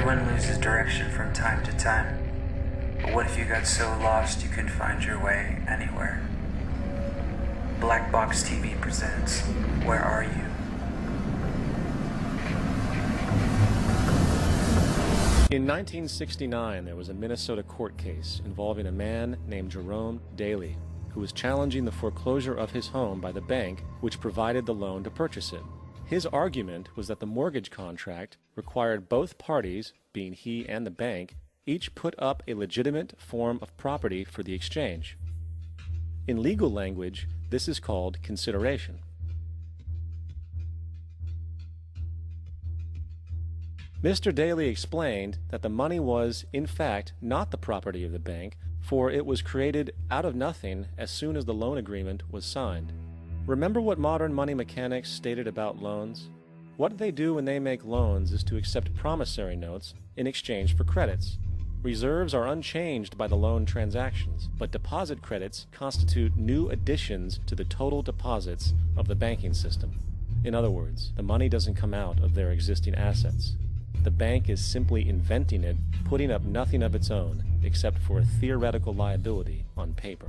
Everyone loses direction from time to time. But what if you got so lost you couldn't find your way anywhere? Black Box TV presents Where Are You? In 1969, there was a Minnesota court case involving a man named Jerome Daly, who was challenging the foreclosure of his home by the bank which provided the loan to purchase it. His argument was that the mortgage contract required both parties, being he and the bank, each put up a legitimate form of property for the exchange. In legal language, this is called consideration. Mr. Daly explained that the money was, in fact, not the property of the bank, for it was created out of nothing as soon as the loan agreement was signed. Remember what modern money mechanics stated about loans? What they do when they make loans is to accept promissory notes in exchange for credits. Reserves are unchanged by the loan transactions, but deposit credits constitute new additions to the total deposits of the banking system. In other words, the money doesn't come out of their existing assets. The bank is simply inventing it, putting up nothing of its own, except for a theoretical liability on paper.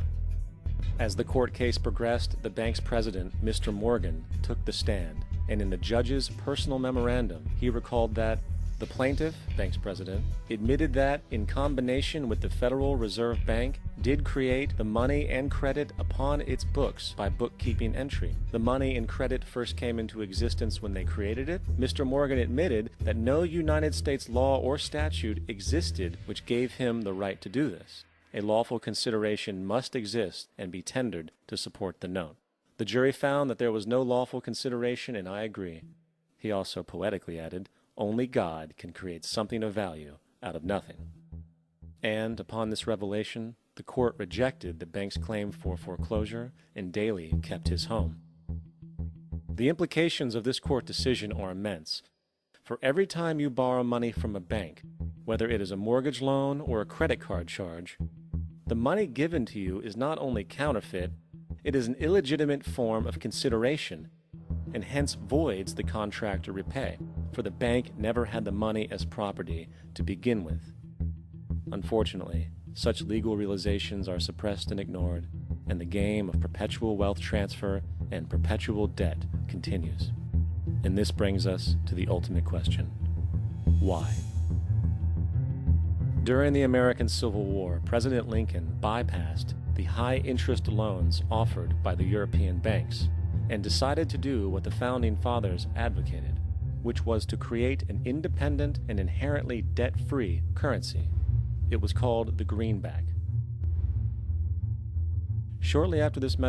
As the court case progressed, the bank's president, Mr. Morgan, took the stand, and in the judge's personal memorandum, he recalled that the plaintiff, bank's president, admitted that, in combination with the Federal Reserve Bank, did create the money and credit upon its books by bookkeeping entry. The money and credit first came into existence when they created it. Mr. Morgan admitted that no United States law or statute existed which gave him the right to do this. A lawful consideration must exist and be tendered to support the note. The jury found that there was no lawful consideration, and I agree. He also poetically added, "Only God can create something of value out of nothing." And upon this revelation, the court rejected the bank's claim for foreclosure, and Daly kept his home. The implications of this court decision are immense. For every time you borrow money from a bank, whether it is a mortgage loan or a credit card charge, the money given to you is not only counterfeit, it is an illegitimate form of consideration, and hence voids the contract to repay, for the bank never had the money as property to begin with. Unfortunately, such legal realizations are suppressed and ignored, and the game of perpetual wealth transfer and perpetual debt continues. And this brings us to the ultimate question: why? During the American Civil War, President Lincoln bypassed the high-interest loans offered by the European banks and decided to do what the Founding Fathers advocated, which was to create an independent and inherently debt-free currency. It was called the greenback. Shortly after this